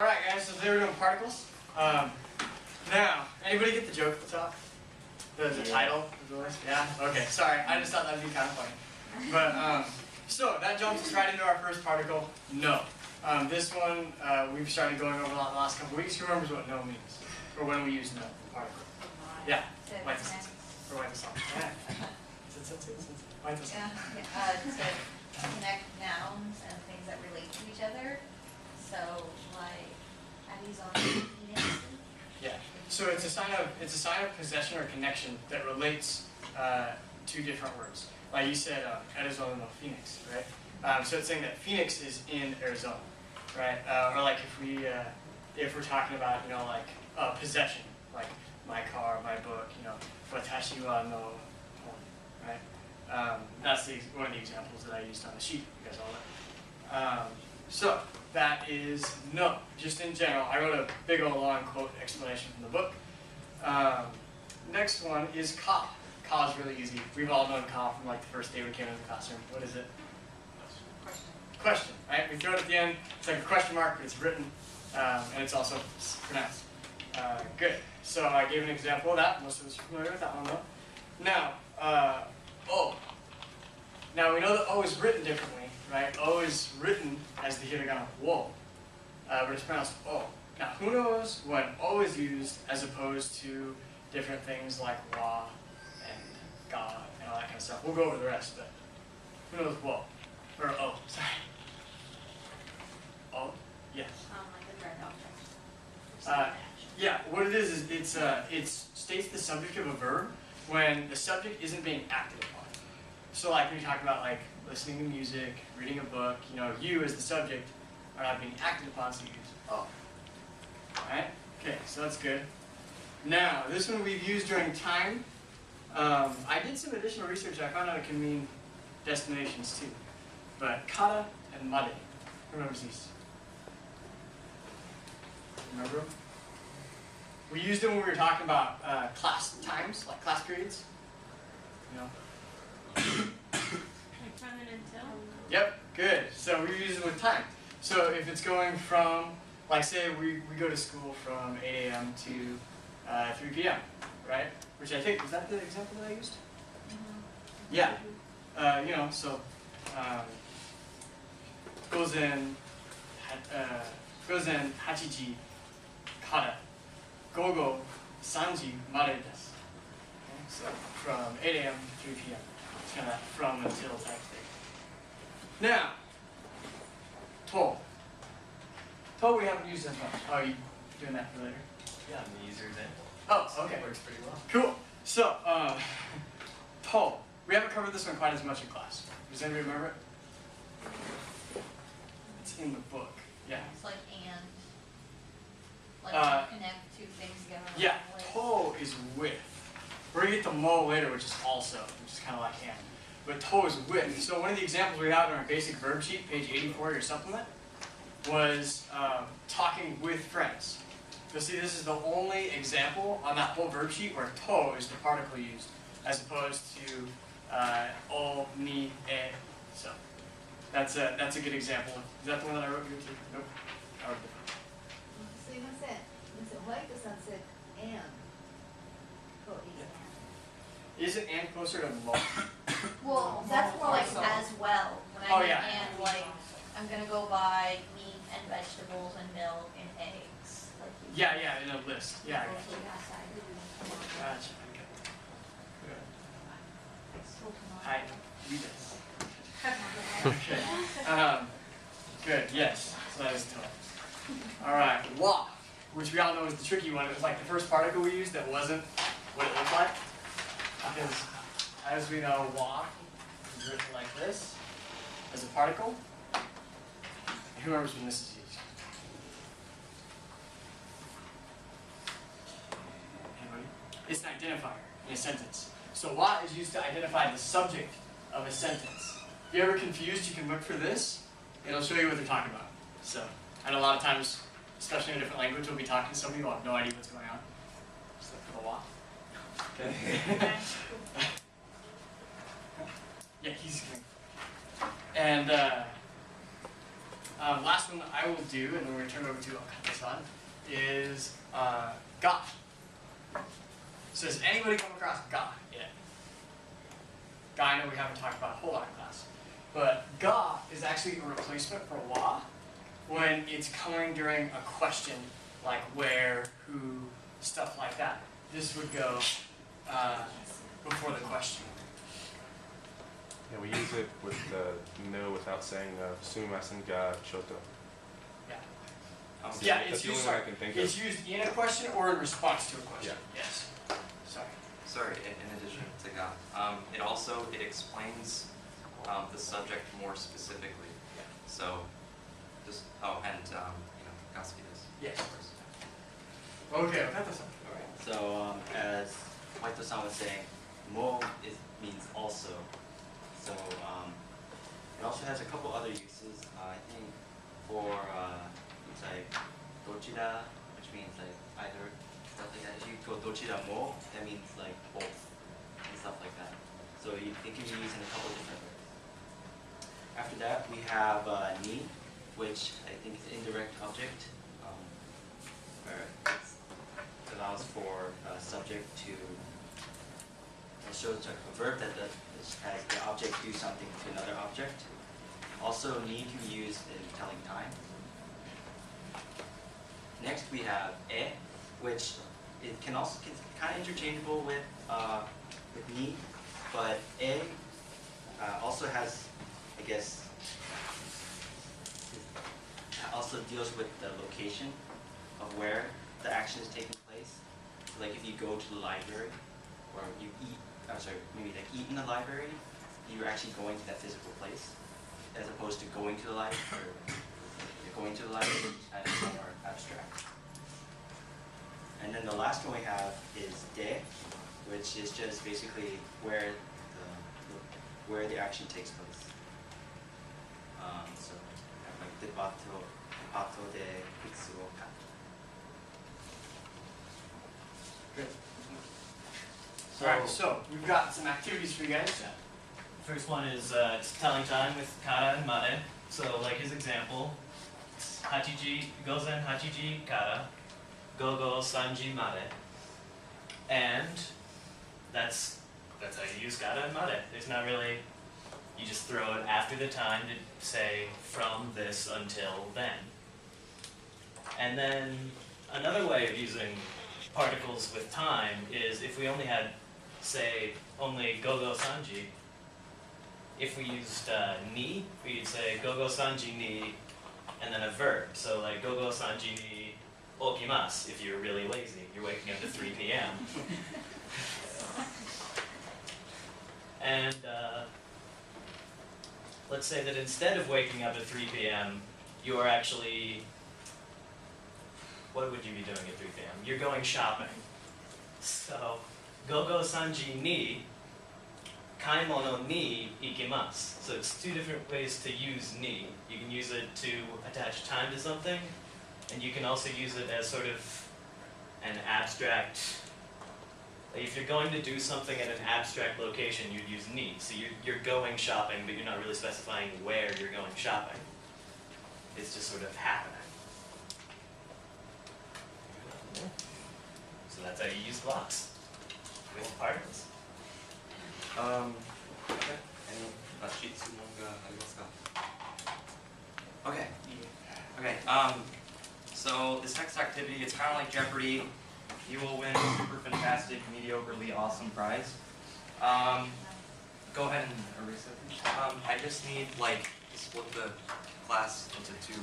Alright guys, so today we're doing particles. Now, anybody get the joke at the top? The title of the list? Yeah? Okay, sorry, I just thought that'd be kind of funny. But, so that jumps us right into our first particle, no. This one, we've started going over a lot in the last couple weeks. Who remembers what no means? Or when we use no particle? Yeah, white the sun. Or white the sun. Yeah. White the sun. To connect nouns and things that relate to each other. So, like, Abby's on Phoenix. Yeah. So it's a sign of possession or connection that relates two different words. Like you said, Arizona, Phoenix, right? So it's saying that Phoenix is in Arizona, right? Or like if we're talking about, like possession, like my car, my book, watashi wa no hon, right? That's one of the examples that I used on the sheet. You guys all know. So that is no. Just in general, I wrote a big old long quote explanation from the book. Next one is ka. Ka is really easy. We've all known ka from like the first day we came into the classroom. What is it? Question. Question, right? We throw it at the end. It's like a question mark, but it's written, and it's also pronounced. Good. So I gave an example of that. Most of us are familiar with that one, though. Now, O. Now we know that O is written differently, right? O is written as the hiragana wo, but it's pronounced O. Now, who knows when O is used as opposed to different things like wa and ga and all that kind of stuff? We'll go over the rest, but who knows wo? Or O, sorry. O? Yes. Like a direct object. Yeah, what it is it states the subject of a verb when the subject isn't being acted upon. So like when you talk about like listening to music, reading a book, you as the subject are not being acted upon, so you use oh. Alright? Okay, so that's good. Now, this one we've used during time. I did some additional research. I found out it can mean destinations too. But kara and made. Who remembers these? Remember them? We used them when we were talking about class times, like class periods. From and until? Yep, good. So we use it with time. So if it's going from, like say we go to school from 8 a.m. to 3 p.m., right? Which I think, was that the example that I used? Mm-hmm. Yeah. So gozen hachiji kara gogo 3時までです. So from 8 a.m. to 3 p.m. It's kind of from until type thing. Now, to. To we haven't used as much. Oh, are you doing that for later? Yeah, I'm the user example. Oh, okay. It works pretty well. Cool. So, to. We haven't covered this one quite as much in class. Does anybody remember it? It's in the book. Yeah. It's like and. Like connect two things together. Yeah, to is with. We're going to get to mo later, which is also, which is kind of like and. But to is with. So one of the examples we have in our basic verb sheet, page 84 of your supplement, was talking with friends. So see, this is the only example on that whole verb sheet where to is the particle used, as opposed to o, ni, e. So that's a good example. Is that the one that I wrote here too? Nope. I wrote different. and. Isn't and closer to mo? Well, that's more like as well. When I mean and, like, I'm going to go buy meat and vegetables and milk and eggs. Like Yeah, in a list. Yeah, I go got to you. outside. Gotcha. Good. So Hi, read this. Okay. Good, yes. So that is to. Alright, wa, which we all know is the tricky one. It was like the first particle we used that wasn't what it looked like. Because, as we know, wa is written like this, as a particle. Who remembers when this is used? Anybody? It's an identifier in a sentence. So wa is used to identify the subject of a sentence. If you're ever confused, you can look for this. It'll show you what they're talking about. So, and a lot of times, especially in a different language, we'll be talking to somebody who will have no idea what's going on. Just look for the wa. Okay. Yeah, he's. And Last one that I will do, and then we're going to turn it over to Okata-san, is ga. So has anybody come across ga yet? Ga, I know we haven't talked about a whole lot in class. But ga is actually a replacement for wa when it's coming during a question like where, who, stuff like that. This would go before the question. Yeah, we use it with no without saying sumimasen ga choto. Yeah. That's Yeah, that's it's the used, only one I can think it's of. used in a question or in response to a question. Yeah. Yes. Sorry. Sorry, in addition to ga, it explains the subject more specifically. Yeah. So, just Gasuki is. Yes. Of course. Okay, Okata-san. Alright, so as White-san was saying, mo means also. So it also has a couple other uses. I think for it's like dochira, which means like either stuff like that. If you go dochira mo, that means like both and stuff like that. So it can be used in a couple different ways. After that, we have ni, which I think is indirect object. Where it allows for a subject to it shows a verb that has the object do something to another object. Also, ni can be used in telling time. Next, we have which it can also it's kind of interchangeable with ni, but also has, I guess, also deals with the location of where the action is taking place. So like if you go to the library, or you eat, maybe like eat in the library, you're actually going to that physical place, as opposed to going to the library, or you're going to the library, and it's more abstract. And then the last one we have is de, which is just basically where the action takes place. So like debato de hitsu wo ka. Good. Alright, so we've got some activities for you guys. First one is it's telling time with kara and mare. So like his example, it's hachiji, gozen hachiji kara, gogo sanji mare. And that's how you use kara and mare. There's not really, you just throw it after the time to say from this until then. And then another way of using particles with time is if we only had, say, only gogo sanji, if we used ni, we'd say gogo sanji ni, and then a verb. So like gogo sanji ni okimasu if you're really lazy. You're waking up at 3 p.m. And let's say that instead of waking up at 3 p.m., you are actually, what would you be doing at 3 p.m.? You're going shopping. So, gogo sanji ni, kaimono ni ikimasu. So it's two different ways to use ni. You can use it to attach time to something, and you can also use it as sort of an abstract, like if you're going to do something at an abstract location, you'd use ni. So you're going shopping, but you're not really specifying where you're going shopping. It's just sort of happening. So that's how you use blocks with particles. Okay. Any shitsuman ga arimasu ka? Okay. Okay. So this next activity, it's kind of like Jeopardy. You will win a super fantastic, mediocrely awesome prize. Go ahead and erase it. I just need to split the class into 2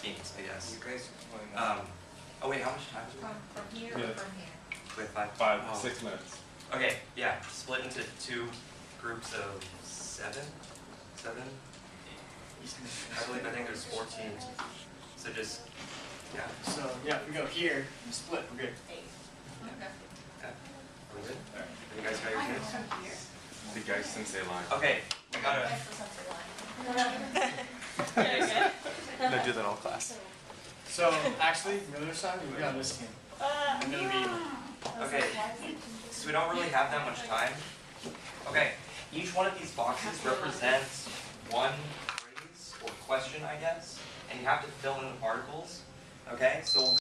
teams, I guess. You guys, Oh wait, how much time is it? From here or Yeah. from here? Wait, 5? 6 minutes. Okay, yeah, split into 2 groups of 7? I think there's 4 teams. So just, yeah. So yeah, if we go here, and split, we're good. 8. Okay. Okay. We're good? Alright. You guys got your teams? From here. The guys sensei line. Okay, we gotta. That's the sensor line. I do that all class. So actually, Miller-san, you'll be on this team. I'm gonna be. Okay. So we don't really have that much time. Okay. Each one of these boxes represents one phrase or question, I guess. and you have to fill in the particles. Okay, so